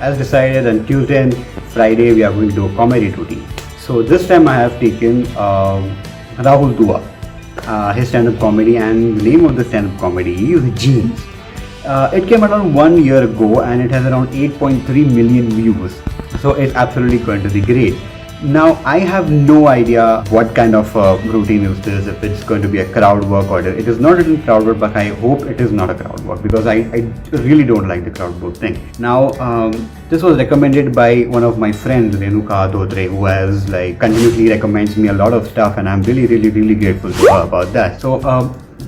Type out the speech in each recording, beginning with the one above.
as decided, on Tuesday and Friday we are going to do a comedy routine. So this time I have taken Rahul Dua, his stand-up comedy, and the name of the stand-up comedy is Jeans. It came around 1 year ago and it has around 8.3 million views. So it's absolutely going to be great. Now I have no idea what kind of routine is this, if it's going to be a crowd work or it is not written crowd work, but I hope it is not a crowd work because I really don't like the crowd work thing. Now this was recommended by one of my friends, Renuka Dhotre, who has like continuously recommends me a lot of stuff, and I'm really grateful to her about that. So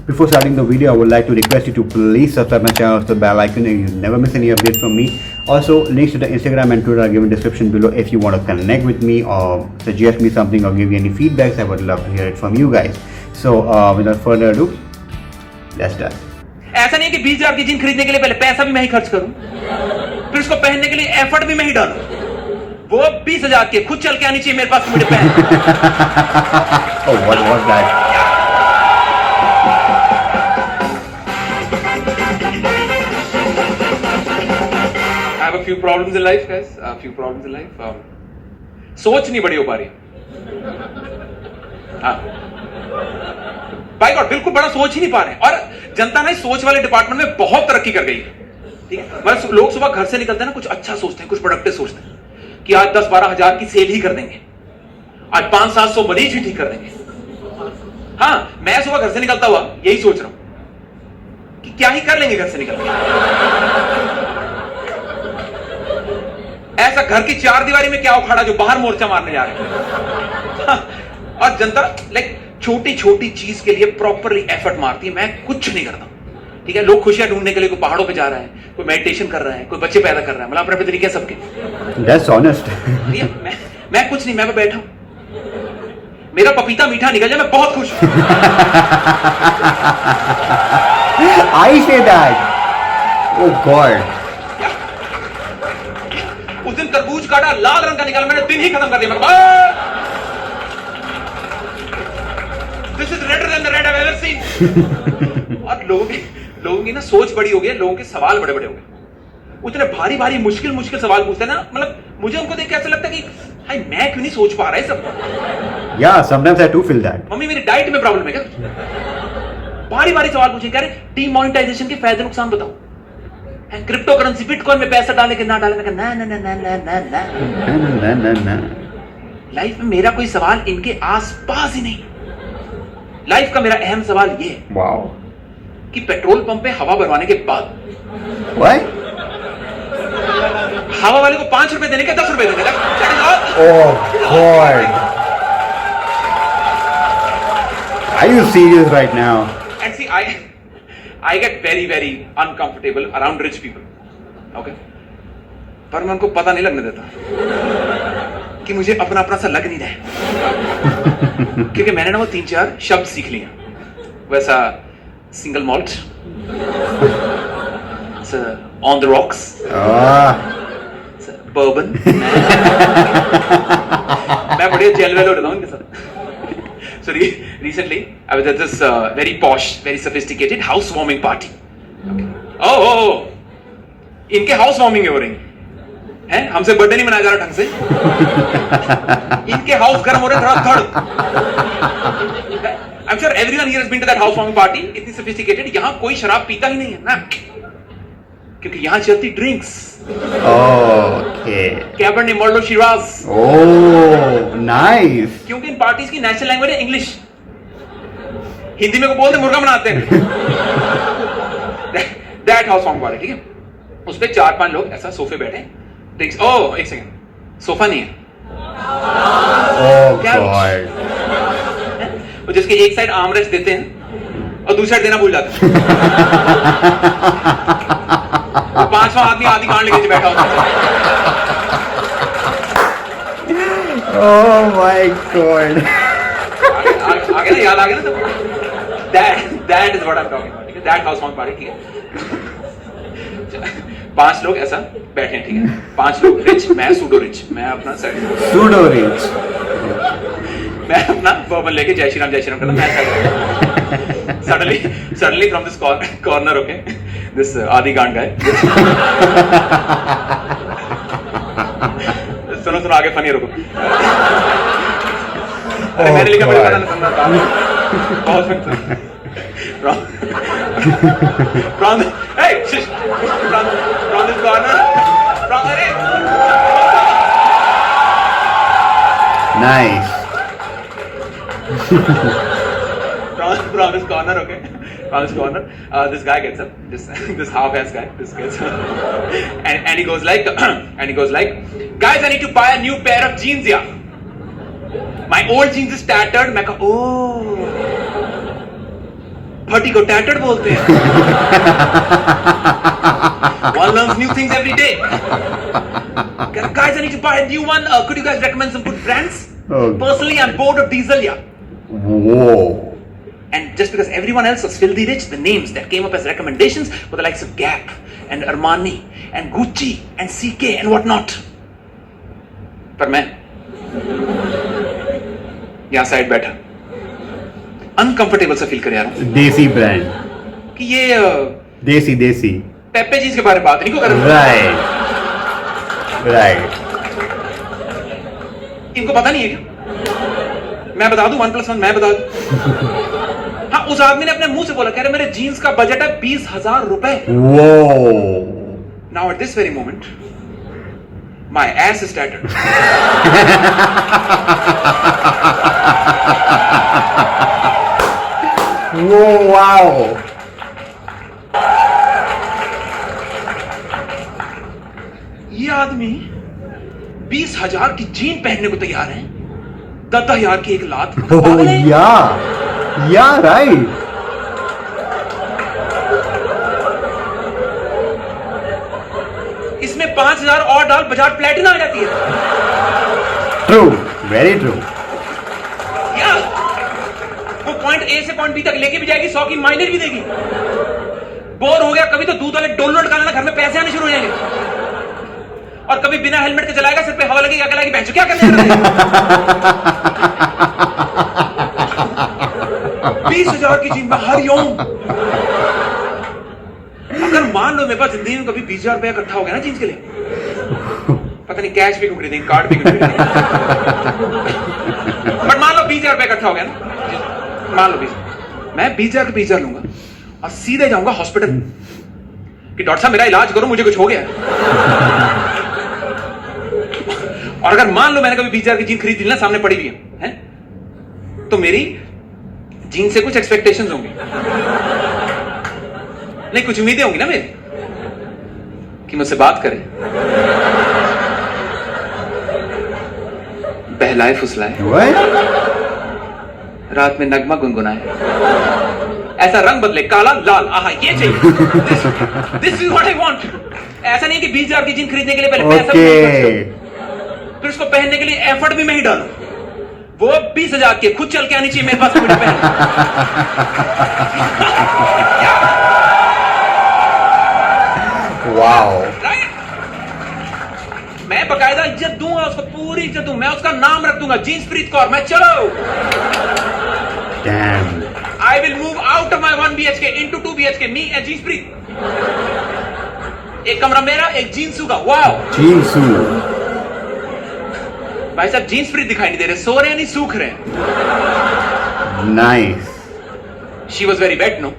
before starting the video, I would like to request you to please subscribe my channel, hit the bell icon, and you never miss any updates from me. Also, links to the Instagram and Twitter are given in the description below. If you want to connect with me or suggest me something or give me any feedbacks, I would love to hear it from you guys. So without further ado, let's start. ऐसा नहीं है कि 20,000 की gene खरीदने के लिए पहले पैसा भी मैं ही खर्च करूं, फिर उसको पहनने के लिए एफर्ट भी मैं ही डालूं। वो 20,000 की खुद चल के आनी चाहिए मेरे पास मुझे पहन। Oh, what was that? I have a few problems in life, guys. A few problems in life. सोच नहीं बड़ी हो पा रही। हाँ, बाय गॉड, बिल्कुल बड़ा सोच ही नहीं पा रहे। और जनता ना सोच वाले डिपार्टमेंट में बहुत तरक्की कर गई है। ठीक है, मतलब लोग सुबह घर से निकलते हैं ना, कुछ अच्छा सोचते हैं, कुछ प्रोडक्टिव सोचते हैं कि आज 10-12 हजार की सेल ही कर देंगे, आज 500-700 मरीज ही ठीक कर देंगे। हाँ, मैं सुबह घर से निकलता हुआ यही सोच रहा हूं कि क्या ही कर लेंगे घर से निकल के। ऐसा घर की 4 दीवारी में क्या उखाड़ा जो बाहर मोर्चा मारने जा रहे हैं। और जनता लाइक छोटी छोटी चीज के लिए प्रॉपरली एफर्ट मारती है, मैं कुछ नहीं करता। ठीक है, लोग खुशियां ढूंढने के लिए कोई पहाड़ों पे जा रहा है, कोई मेडिटेशन कर रहा है, कोई बच्चे पैदा कर रहा है, मतलब अपने अपने तरीके सबके। That's honest. मैं कुछ नहीं, मैं बैठा हूं, मेरा पपीता मीठा निकल जाए मैं बहुत खुश हूं। I say that. Oh God. उस दिन तरबूज काटा, लाल रंग का निकाला, मैंने दिन ही खत्म कर दिया। This is redder than the red I've ever seen. और लोगों की ना सोच बड़ी हो गई है, लोगों के सवाल बड़े बड़े हो गए। उतने भारी भारी मुश्किल सवाल पूछते हैं ना, मतलब मुझे उनको देख के ऐसा लगता है कि हाय मैं क्यों नहीं सोच पा रहा है सब। Yeah, sometimes I do feel that. Mummy मेरी डाइट में प्रॉब्लम है क्या? भारी भारी सवाल पूछे, कह रहे डीमोनेटाइजेशन के फायदे नुकसान बताओ, क्रिप्टो करेंसी बिटकॉइन में पैसा डालने के ना डालने, मैं कहा ना। लाइफ में मेरा कोई सवाल इनके आसपास ही नहीं। लाइफ का मेरा अहम सवाल ये है Wow. कि पेट्रोल पंप पे हवा भरवाने के बाद What? हवा वाले को 5 रुपए देने के 10 रुपए देने का। Oh God. Are you serious right now? And see, I get very uncomfortable around rich people. Okay? पर मैं उनको पता नहीं लगने देता कि मुझे अपना सा लग नहीं रहा। क्योंकि मैंने ना वो 3-4 शब्द सीख लिए, वैसा single malt, on the rocks, bourbon. मैं बड़े जेल वेल उड़ता हूँ इनके साथ। So recently I was at this very posh, very sophisticated housewarming party. Okay. Oh, इनके housewarming हो रही हैं, हमसे बर्थडे नहीं मनाया जा रहा ढंग से। इनके हाउस गर्म हो रहे धड़। I'm sure everyone here has been to that housewarming party. इतनी sophisticated, यहाँ कोई शराब पीता ही नहीं है ना, क्योंकि यहाँ चलती drinks. Okay. Cabernet merlot shiraz. Oh, nice. क्योंकि इन पार्टीज की नेशनल लैंग्वेज है इंग्लिश। हिंदी में को बोलते मुर्गा बनाते हैं। दैट हाउस वार्मिंग पार्टी, ठीक है, उस पे 4-5 लोग ऐसा सोफे बैठे। ओह एक सेकंड, सोफा नहीं है। Oh God. और जिसके एक साइड आर्मरेस्ट देते हैं और दूसरी साइड देना भूल जाते हैं। तो 5वां आदमी आधी गांड लेके बैठा होता है। Oh my God. आगे ना, याद आ गया ना सब। That is what I'm talking about, ठीक है, that house वार्मिंग पार्टी, ठीक है। 5 लोग ऐसा बैठे हैं, ठीक है, 5 लोग रिच, मैं सूडो रिच, मैं अपना Pseudo rich. मैं अपना बर्बन लेके जय श्री राम करता, मैं ऐसा suddenly from this corner, okay, this Adi Gand guy आगे फनी रुको। अरे मैंने लिखा, मुझे पता नहीं सुनना था। बहुत फनी था। From hey, shush. From this corner. From अरे Nice. from this corner, okay. From this corner, this guy gets up. This half-ass guy. This gets up, and he goes like, guys, I need to buy a new pair of jeans, yeah. My old jeans is tattered. मैं कहा, oh, फटी को tattered बोलते हैं. One learns new things every day. Guys, I need to buy a new one. Could you guys recommend some good brands? Oh. Personally, I'm bored of diesel, yeah. Whoa. And just because everyone else was filthy rich, the names that came up as recommendations were the likes of Gap and Armani and Gucci and CK and whatnot. पर मैं यहाँ side बैठा uncomfortable सा feel कर रहा हूँ देसी brand कि ये देसी पेप्पे जीन्स के बारे में बात नहीं क्यों कर रहे हो? राइट इनको पता नहीं है क्या? मैं बता दूं 1+1 मैं बता दूं। हाँ, उस आदमी ने अपने मुंह से बोला, कह रहे मेरे जीन्स का बजट है 20,000 रुपए। Now at this very moment my S is tattered. Wow, ये आदमी 20,000 की जीन पहनने को तैयार है, 10,000 की एक लात। या राइट। इसमें 5,000 और डाल बजाज प्लेटिना आ जाती है। True, very true. या वो पॉइंट ए से पॉइंट बी तक लेके भी जाएगी, 100 की माइलेज भी देगी। बोर हो गया कभी तो दूध वाले डोलो निकालना, घर में पैसे आने शुरू हो जाएंगे। और कभी बिना हेलमेट के चलाएगा, सिर पे हवा लगेगी, क्या लगेगी, बेंचो क्या करने 20,000 की जीन में हरिओम। अगर मान लो मेरे पास जिंदगी में कभी 20,000 रुपया इकट्ठा हो गया ना जीन्स के लिए, पता नहीं कैश भी क्यों खरीदेंगे, कार्ड भी क्यों खरीदेंगे, बट मान लो 20,000 रुपया इकट्ठा हो गया ना, मान लो 20, मैं 20,000 के 20,000 लूंगा और सीधे जाऊंगा हॉस्पिटल कि डॉक्टर साहब मेरा इलाज करो, मुझे कुछ हो गया। और अगर मान लो मैंने कभी 20,000 की जीन खरीद ली ना, सामने पड़ी हुई है, तो मेरी जीन से कुछ एक्सपेक्टेशंस होंगी, नहीं कुछ उम्मीदें होंगी ना मेरी कि मुझसे बात करे, बहलाए फुसलाए, रात में नगमा गुनगुनाए, ऐसा रंग बदले काला लाल, आहा ये चाहिए, this is what I want. ऐसा नहीं कि 20,000 की जीन खरीदने के लिए पहले पैसा भी फिर उसको पहनने के लिए एफर्ट भी मैं ही डालूं। वो 20,000 के खुद चल के आनी चाहिए मेरे पास मुझे पहन। Wow, right. मैं बकायदा इज्जत दूंगा उसको, पूरी इज्जत दूंगा, मैं उसका नाम रख दूंगा जीन्सप्रीत कौर। मैं चलो I will move out of my 1 BHK into 2 BHK, me and Jeanspreet. एक कमरा मेरा, एक जीन्सू का। वाओ, जीन्सू। भाई साहब जीन्स फ्री दिखाई नहीं दे रहे, सो रहे हैं नहीं सूख रहे हैं। Nice. She was very bad no.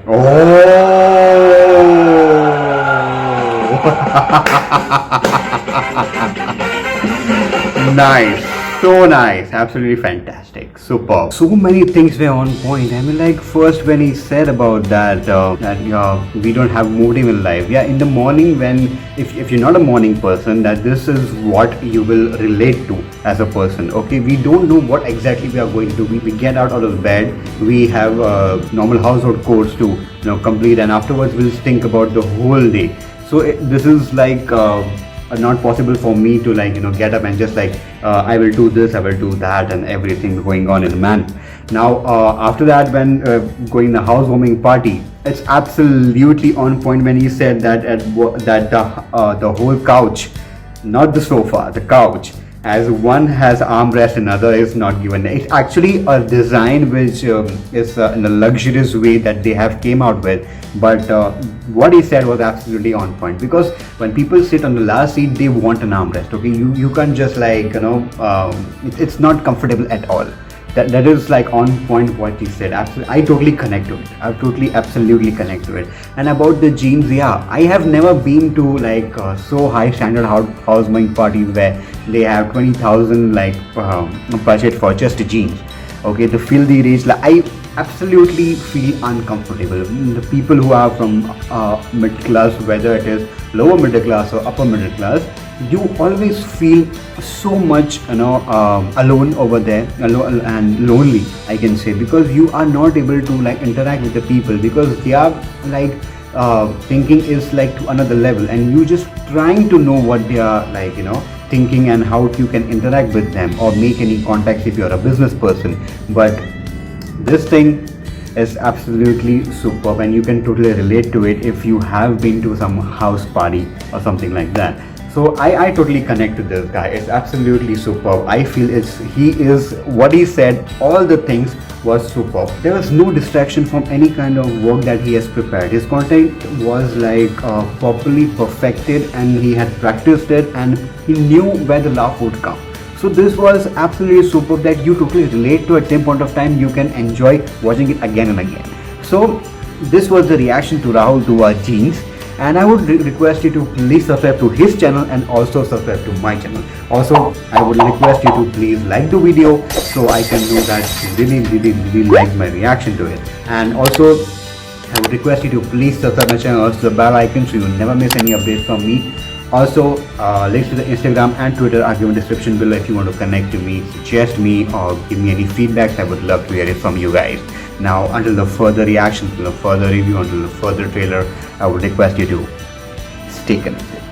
Nice, so nice, absolutely fantastic, superb. So many things were on point. I mean, like first when he said about that we don't have motive in life. Yeah, in the morning when if you're not a morning person, that this is what you will relate to as a person. Okay, we don't know what exactly we are going to do. We get out of bed, we have normal household chores to complete, and afterwards we'll think about the whole day. So this is like not possible for me to get up and just I will do this, I will do that, and everything going on in a man. Now after that, when going the housewarming party, it's absolutely on point when he said that the whole couch, not the sofa, the couch, as one has armrest, another is not given. It's actually a design which is in a luxurious way that they have came out with. But what he said was absolutely on point, because when people sit on the last seat, they want an armrest. Okay, you can't just like it's not comfortable at all. That is like on point what he said. Absolutely, I totally connect to it. I totally absolutely connect to it. And about the jeans, yeah, I have never been to like so high standard housewarming parties where they have 20,000 like budget for just jeans. Okay, the filthy rich, like I absolutely feel uncomfortable. The people who are from mid class, whether it is lower middle class or upper middle class, you always feel so much alone over there, alone and lonely, I can say, because you are not able to like interact with the people, because they are like thinking is like to another level, and you just trying to know what they are like thinking and how you can interact with them or make any contacts if you're a business person. But this thing is absolutely superb, and you can totally relate to it if you have been to some house party or something like that. So I totally connect to this guy. It's absolutely superb. I feel he is what he said, all the things was superb. There was no distraction from any kind of work that he has prepared. His content was like properly perfected, and he had practiced it, and he knew where the laugh would come. So this was absolutely superb that you totally relate to at same point of time. You can enjoy watching it again and again. So this was the reaction to Rahul Dua Jeans. And I would request you to please subscribe to his channel and also subscribe to my channel. Also, I would request you to please like the video so I can know that you really like my reaction to it. And also, I would request you to please subscribe my channel, also the bell icon, so you will never miss any updates from me. Also, links to the Instagram and Twitter are given in the description below if you want to connect to me, suggest me, or give me any feedbacks. I would love to hear it from you guys. Now, until the further reaction, until the further review, until the further trailer, I would request you to stay connected.